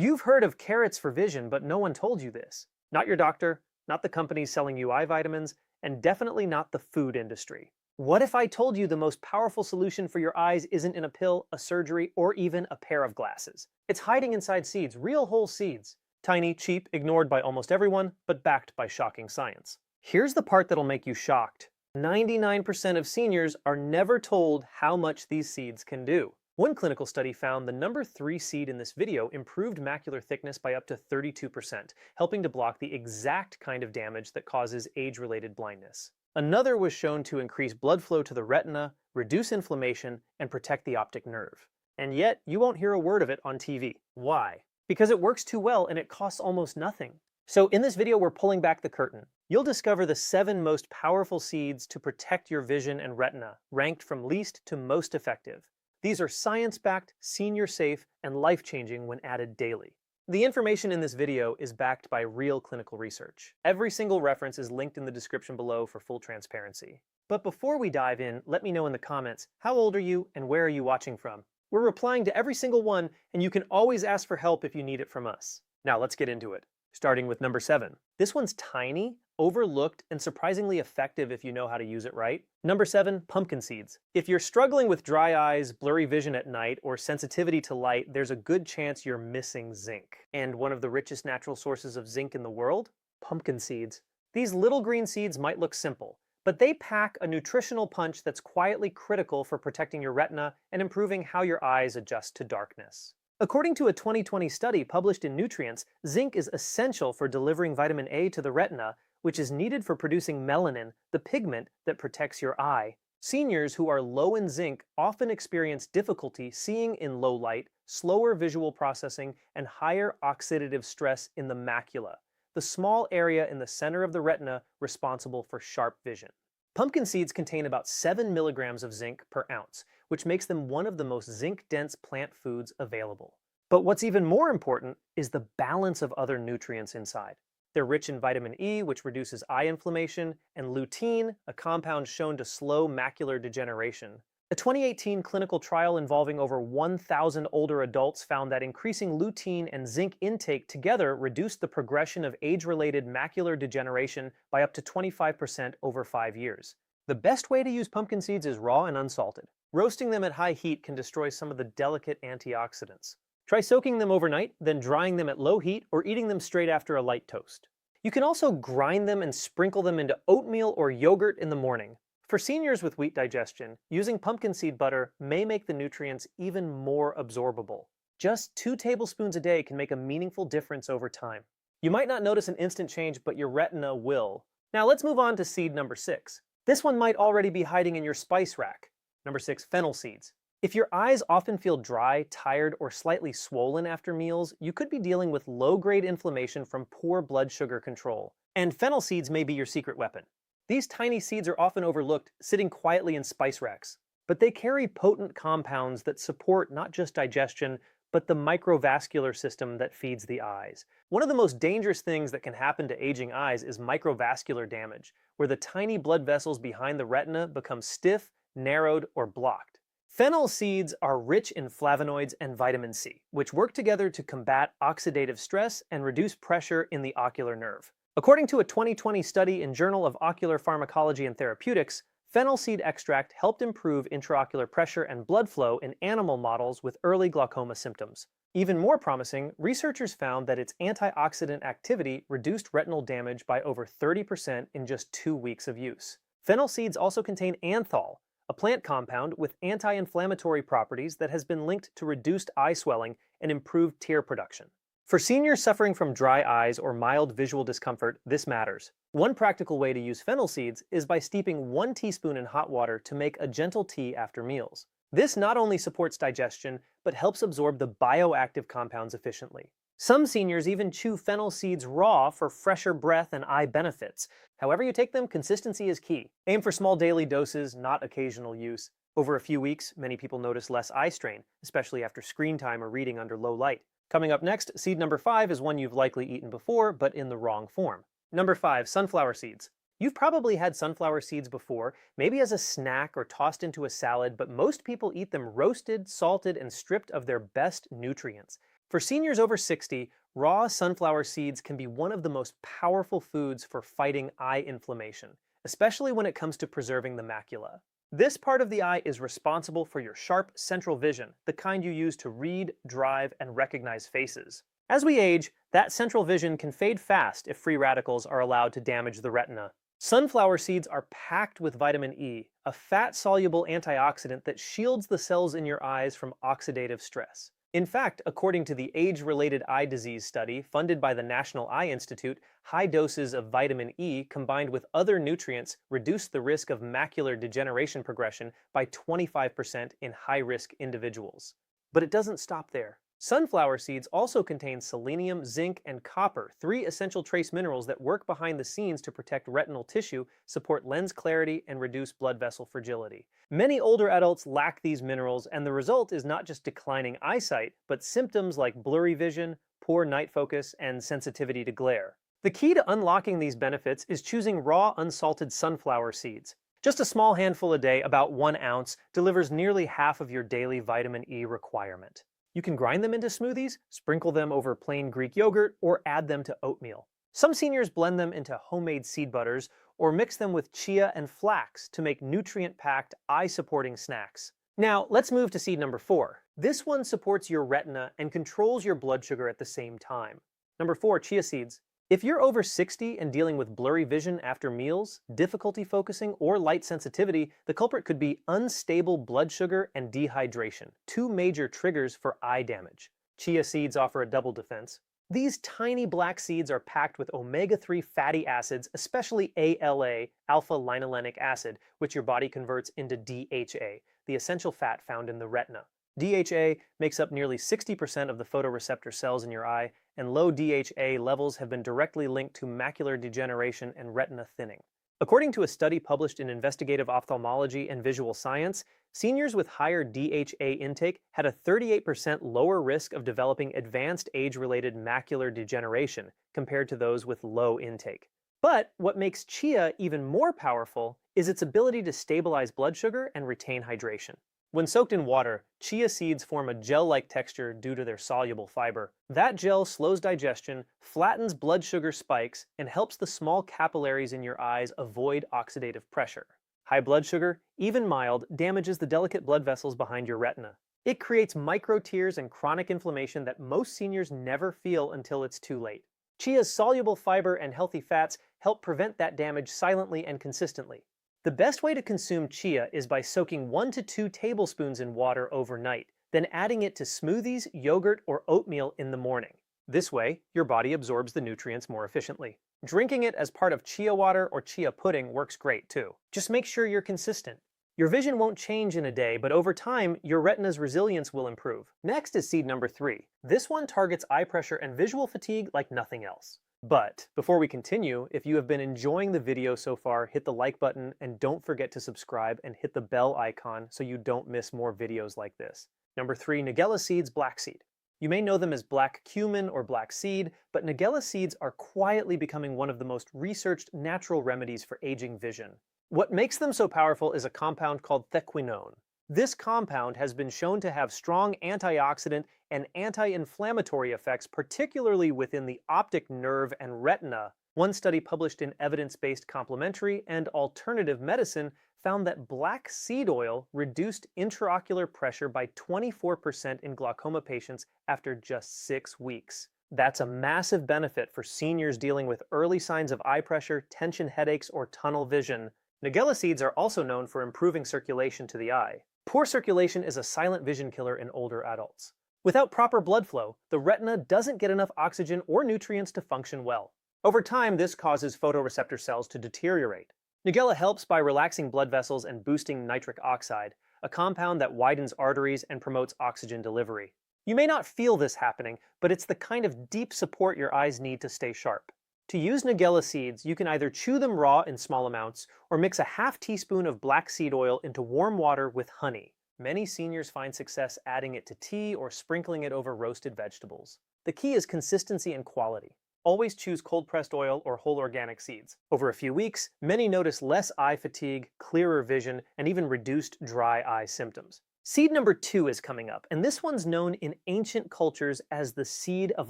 You've heard of carrots for vision, but no one told you this. Not your doctor, not the companies selling you eye vitamins, and definitely not the food industry. What if I told you the most powerful solution for your eyes isn't in a pill, a surgery, or even a pair of glasses? It's hiding inside seeds, real whole seeds. Tiny, cheap, ignored by almost everyone, but backed by shocking science. Here's the part that'll make you shocked. 99% of seniors are never told how much these seeds can do. One clinical study found the number 3 seed in this video improved macular thickness by up to 32%, helping to block the exact kind of damage that causes age-related blindness. Another was shown to increase blood flow to the retina, reduce inflammation, and protect the optic nerve. And yet, you won't hear a word of it on TV. Why? Because it works too well and it costs almost nothing. So in this video, we're pulling back the curtain. You'll discover the 7 most powerful seeds to protect your vision and retina, ranked from least to most effective. These are science-backed, senior-safe, and life-changing when added daily. The information in this video is backed by real clinical research. Every single reference is linked in the description below for full transparency. But before we dive in, let me know in the comments, how old are you and where are you watching from? We're replying to every single one, and you can always ask for help if you need it from us. Now let's get into it. Starting with number 7. This one's tiny, overlooked, and surprisingly effective if you know how to use it right. Number 7, pumpkin seeds. If you're struggling with dry eyes, blurry vision at night, or sensitivity to light, there's a good chance you're missing zinc. And one of the richest natural sources of zinc in the world? Pumpkin seeds. These little green seeds might look simple, but they pack a nutritional punch that's quietly critical for protecting your retina and improving how your eyes adjust to darkness. According to a 2020 study published in Nutrients, zinc is essential for delivering vitamin A to the retina, which is needed for producing melanin, the pigment that protects your eye. Seniors who are low in zinc often experience difficulty seeing in low light, slower visual processing, and higher oxidative stress in the macula, the small area in the center of the retina responsible for sharp vision. Pumpkin seeds contain about 7 milligrams of zinc per ounce, which makes them one of the most zinc-dense plant foods available. But what's even more important is the balance of other nutrients inside. They're rich in vitamin E, which reduces eye inflammation, and lutein, a compound shown to slow macular degeneration. A 2018 clinical trial involving over 1,000 older adults found that increasing lutein and zinc intake together reduced the progression of age-related macular degeneration by up to 25% over 5 years. The best way to use pumpkin seeds is raw and unsalted. Roasting them at high heat can destroy some of the delicate antioxidants. Try soaking them overnight, then drying them at low heat or eating them straight after a light toast. You can also grind them and sprinkle them into oatmeal or yogurt in the morning. For seniors with weak digestion, using pumpkin seed butter may make the nutrients even more absorbable. Just 2 tablespoons a day can make a meaningful difference over time. You might not notice an instant change, but your retina will. Now let's move on to seed number 6. This one might already be hiding in your spice rack. Number 6, fennel seeds. If your eyes often feel dry, tired, or slightly swollen after meals, you could be dealing with low-grade inflammation from poor blood sugar control. And fennel seeds may be your secret weapon. These tiny seeds are often overlooked, sitting quietly in spice racks. But they carry potent compounds that support not just digestion, but the microvascular system that feeds the eyes. One of the most dangerous things that can happen to aging eyes is microvascular damage, where the tiny blood vessels behind the retina become stiff, narrowed, or blocked. Fennel seeds are rich in flavonoids and vitamin C, which work together to combat oxidative stress and reduce pressure in the ocular nerve. According to a 2020 study in Journal of Ocular Pharmacology and Therapeutics, fennel seed extract helped improve intraocular pressure and blood flow in animal models with early glaucoma symptoms. Even more promising, researchers found that its antioxidant activity reduced retinal damage by over 30% in just 2 weeks of use. Fennel seeds also contain anthol, a plant compound with anti-inflammatory properties that has been linked to reduced eye swelling and improved tear production. For seniors suffering from dry eyes or mild visual discomfort, this matters. One practical way to use fennel seeds is by steeping 1 teaspoon in hot water to make a gentle tea after meals. This not only supports digestion, but helps absorb the bioactive compounds efficiently. Some seniors even chew fennel seeds raw for fresher breath and eye benefits. However you take them, consistency is key. Aim for small daily doses, not occasional use. Over a few weeks, many people notice less eye strain, especially after screen time or reading under low light. Coming up next, seed number 5 is one you've likely eaten before, but in the wrong form. Number 5, sunflower seeds. You've probably had sunflower seeds before, maybe as a snack or tossed into a salad, but most people eat them roasted, salted, and stripped of their best nutrients. For seniors over 60, raw sunflower seeds can be one of the most powerful foods for fighting eye inflammation, especially when it comes to preserving the macula. This part of the eye is responsible for your sharp central vision, the kind you use to read, drive, and recognize faces. As we age, that central vision can fade fast if free radicals are allowed to damage the retina. Sunflower seeds are packed with vitamin E, a fat-soluble antioxidant that shields the cells in your eyes from oxidative stress. In fact, according to the Age-Related Eye Disease study funded by the National Eye Institute, high doses of vitamin E combined with other nutrients reduce the risk of macular degeneration progression by 25% in high-risk individuals. But it doesn't stop there. Sunflower seeds also contain selenium, zinc, and copper, three essential trace minerals that work behind the scenes to protect retinal tissue, support lens clarity, and reduce blood vessel fragility. Many older adults lack these minerals, and the result is not just declining eyesight, but symptoms like blurry vision, poor night focus, and sensitivity to glare. The key to unlocking these benefits is choosing raw, unsalted sunflower seeds. Just a small handful a day, about 1 ounce, delivers nearly half of your daily vitamin E requirement. You can grind them into smoothies, sprinkle them over plain Greek yogurt, or add them to oatmeal. Some seniors blend them into homemade seed butters or mix them with chia and flax to make nutrient-packed, eye-supporting snacks. Now, let's move to seed number 4. This one supports your retina and controls your blood sugar at the same time. Number 4, chia seeds. If you're over 60 and dealing with blurry vision after meals, difficulty focusing, or light sensitivity, the culprit could be unstable blood sugar and dehydration, two major triggers for eye damage. Chia seeds offer a double defense. These tiny black seeds are packed with omega-3 fatty acids, especially ALA, alpha-linolenic acid, which your body converts into DHA, the essential fat found in the retina. DHA makes up nearly 60% of the photoreceptor cells in your eye, and low DHA levels have been directly linked to macular degeneration and retina thinning. According to a study published in Investigative Ophthalmology and Visual Science, seniors with higher DHA intake had a 38% lower risk of developing advanced age-related macular degeneration compared to those with low intake. But what makes chia even more powerful is its ability to stabilize blood sugar and retain hydration. When soaked in water, chia seeds form a gel-like texture due to their soluble fiber. That gel slows digestion, flattens blood sugar spikes, and helps the small capillaries in your eyes avoid oxidative pressure. High blood sugar, even mild, damages the delicate blood vessels behind your retina. It creates microtears and chronic inflammation that most seniors never feel until it's too late. Chia's soluble fiber and healthy fats help prevent that damage silently and consistently. The best way to consume chia is by soaking 1 to 2 tablespoons in water overnight, then adding it to smoothies, yogurt, or oatmeal in the morning. This way, your body absorbs the nutrients more efficiently. Drinking it as part of chia water or chia pudding works great too. Just make sure you're consistent. Your vision won't change in a day, but over time, your retina's resilience will improve. Next is seed number 3. This one targets eye pressure and visual fatigue like nothing else. But before we continue, if you have been enjoying the video so far, hit the like button and don't forget to subscribe and hit the bell icon so you don't miss more videos like this. Number 3, Nigella seeds, black seed. You may know them as black cumin or black seed, but Nigella seeds are quietly becoming one of the most researched natural remedies for aging vision. What makes them so powerful is a compound called thequinone. This compound has been shown to have strong antioxidant and anti-inflammatory effects, particularly within the optic nerve and retina. One study published in Evidence-Based Complementary and Alternative Medicine found that black seed oil reduced intraocular pressure by 24% in glaucoma patients after just 6 weeks. That's a massive benefit for seniors dealing with early signs of eye pressure, tension headaches, or tunnel vision. Nigella seeds are also known for improving circulation to the eye. Poor circulation is a silent vision killer in older adults. Without proper blood flow, the retina doesn't get enough oxygen or nutrients to function well. Over time, this causes photoreceptor cells to deteriorate. Nigella helps by relaxing blood vessels and boosting nitric oxide, a compound that widens arteries and promotes oxygen delivery. You may not feel this happening, but it's the kind of deep support your eyes need to stay sharp. To use Nigella seeds, you can either chew them raw in small amounts or mix a half teaspoon of black seed oil into warm water with honey. Many seniors find success adding it to tea or sprinkling it over roasted vegetables. The key is consistency and quality. Always choose cold-pressed oil or whole organic seeds. Over a few weeks, many notice less eye fatigue, clearer vision, and even reduced dry eye symptoms. Seed number 2 is coming up, and this one's known in ancient cultures as the seed of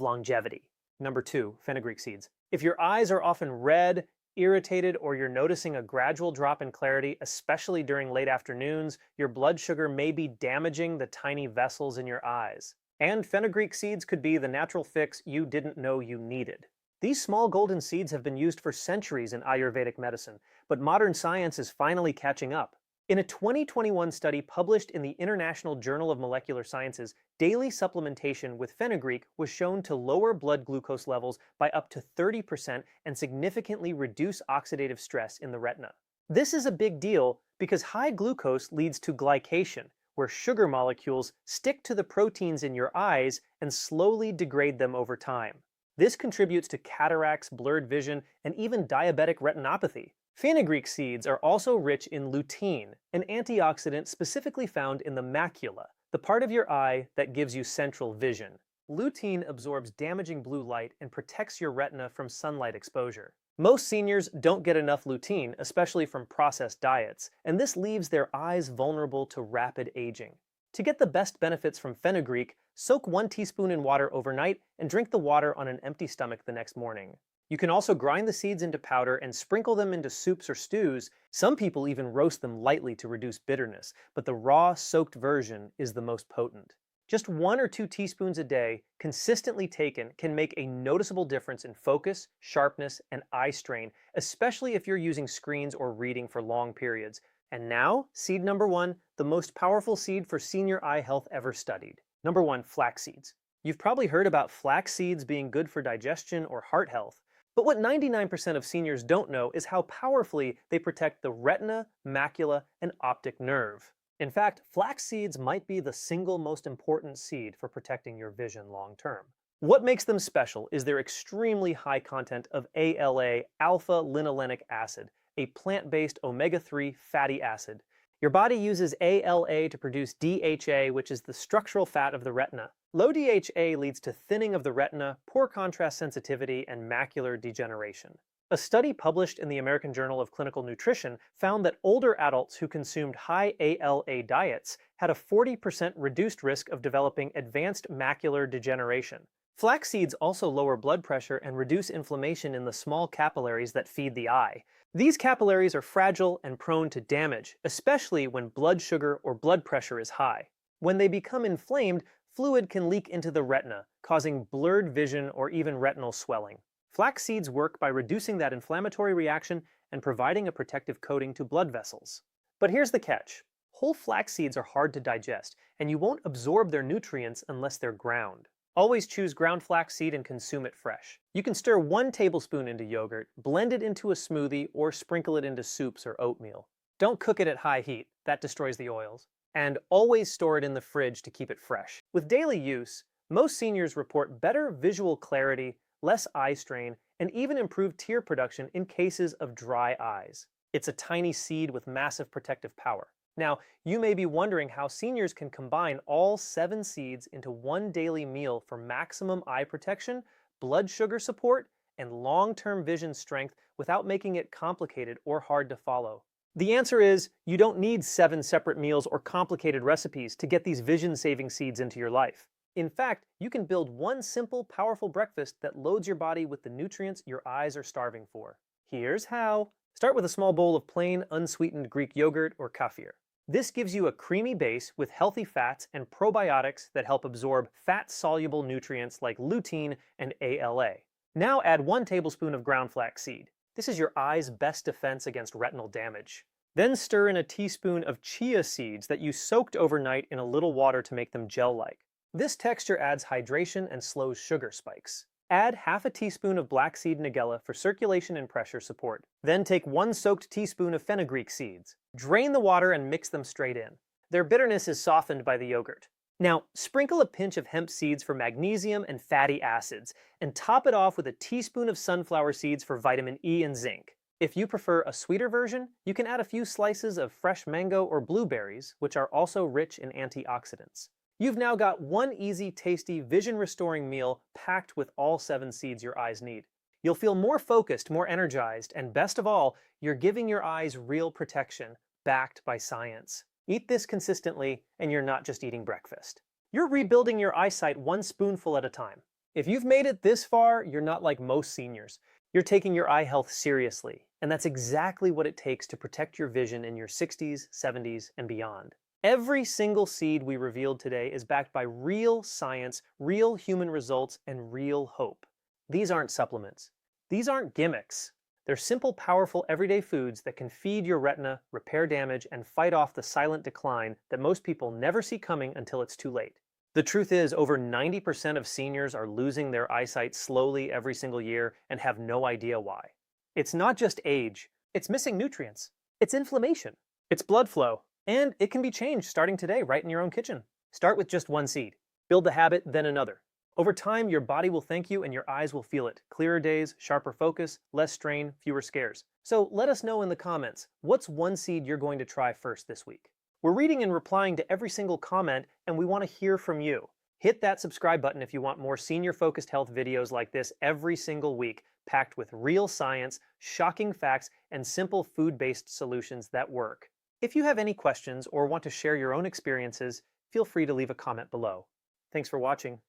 longevity. Number 2, fenugreek seeds. If your eyes are often red, irritated, or you're noticing a gradual drop in clarity, especially during late afternoons, your blood sugar may be damaging the tiny vessels in your eyes. And fenugreek seeds could be the natural fix you didn't know you needed. These small golden seeds have been used for centuries in Ayurvedic medicine, but modern science is finally catching up. In a 2021 study published in the International Journal of Molecular Sciences, daily supplementation with fenugreek was shown to lower blood glucose levels by up to 30% and significantly reduce oxidative stress in the retina. This is a big deal because high glucose leads to glycation, where sugar molecules stick to the proteins in your eyes and slowly degrade them over time. This contributes to cataracts, blurred vision, and even diabetic retinopathy. Fenugreek seeds are also rich in lutein, an antioxidant specifically found in the macula, the part of your eye that gives you central vision. Lutein absorbs damaging blue light and protects your retina from sunlight exposure. Most seniors don't get enough lutein, especially from processed diets, and this leaves their eyes vulnerable to rapid aging. To get the best benefits from fenugreek, soak 1 teaspoon in water overnight and drink the water on an empty stomach the next morning. You can also grind the seeds into powder and sprinkle them into soups or stews. Some people even roast them lightly to reduce bitterness, but the raw, soaked version is the most potent. Just 1 or 2 teaspoons a day, consistently taken, can make a noticeable difference in focus, sharpness, and eye strain, especially if you're using screens or reading for long periods. And now, seed number 1, the most powerful seed for senior eye health ever studied. Number 1, flax seeds. You've probably heard about flax seeds being good for digestion or heart health. But what 99% of seniors don't know is how powerfully they protect the retina, macula, and optic nerve. In fact, flax seeds might be the single most important seed for protecting your vision long term. What makes them special is their extremely high content of ALA, alpha-linolenic acid, a plant-based omega-3 fatty acid. Your body uses ALA to produce DHA, which is the structural fat of the retina. Low DHA leads to thinning of the retina, poor contrast sensitivity, and macular degeneration. A study published in the American Journal of Clinical Nutrition found that older adults who consumed high ALA diets had a 40% reduced risk of developing advanced macular degeneration. Flax seeds also lower blood pressure and reduce inflammation in the small capillaries that feed the eye. These capillaries are fragile and prone to damage, especially when blood sugar or blood pressure is high. When they become inflamed, fluid can leak into the retina, causing blurred vision or even retinal swelling. Flax seeds work by reducing that inflammatory reaction and providing a protective coating to blood vessels. But here's the catch. Whole flax seeds are hard to digest, and you won't absorb their nutrients unless they're ground. Always choose ground flax seed and consume it fresh. You can stir 1 tablespoon into yogurt, blend it into a smoothie, or sprinkle it into soups or oatmeal. Don't cook it at high heat, that destroys the oils. And always store it in the fridge to keep it fresh. With daily use, most seniors report better visual clarity, less eye strain, and even improved tear production in cases of dry eyes. It's a tiny seed with massive protective power. Now, you may be wondering how seniors can combine all 7 seeds into 1 daily meal for maximum eye protection, blood sugar support, and long-term vision strength without making it complicated or hard to follow. The answer is, you don't need 7 separate meals or complicated recipes to get these vision-saving seeds into your life. In fact, you can build 1 simple, powerful breakfast that loads your body with the nutrients your eyes are starving for. Here's how. Start with a small bowl of plain, unsweetened Greek yogurt or kefir. This gives you a creamy base with healthy fats and probiotics that help absorb fat-soluble nutrients like lutein and ALA. Now add 1 tablespoon of ground flax seed. This is your eye's best defense against retinal damage. Then stir in a teaspoon of chia seeds that you soaked overnight in a little water to make them gel-like. This texture adds hydration and slows sugar spikes. Add half a teaspoon of black seed nigella for circulation and pressure support. Then take 1 soaked teaspoon of fenugreek seeds. Drain the water and mix them straight in. Their bitterness is softened by the yogurt. Now, sprinkle a pinch of hemp seeds for magnesium and fatty acids, and top it off with a teaspoon of sunflower seeds for vitamin E and zinc. If you prefer a sweeter version, you can add a few slices of fresh mango or blueberries, which are also rich in antioxidants. You've now got 1 easy, tasty, vision-restoring meal packed with all 7 seeds your eyes need. You'll feel more focused, more energized, and best of all, you're giving your eyes real protection, backed by science. Eat this consistently, and you're not just eating breakfast. You're rebuilding your eyesight one spoonful at a time. If you've made it this far, you're not like most seniors. You're taking your eye health seriously, and that's exactly what it takes to protect your vision in your 60s, 70s, and beyond. Every single seed we revealed today is backed by real science, real human results, and real hope. These aren't supplements. These aren't gimmicks. They're simple, powerful, everyday foods that can feed your retina, repair damage, and fight off the silent decline that most people never see coming until it's too late. The truth is, over 90% of seniors are losing their eyesight slowly every single year and have no idea why. It's not just age, it's missing nutrients, it's inflammation, it's blood flow, and it can be changed starting today right in your own kitchen. Start with just one seed. Build the habit, then another. Over time, your body will thank you and your eyes will feel it. Clearer days, sharper focus, less strain, fewer scares. So let us know in the comments, what's one seed you're going to try first this week? We're reading and replying to every single comment, and we want to hear from you. Hit that subscribe button if you want more senior-focused health videos like this every single week, packed with real science, shocking facts, and simple food-based solutions that work. If you have any questions or want to share your own experiences, feel free to leave a comment below. Thanks for watching.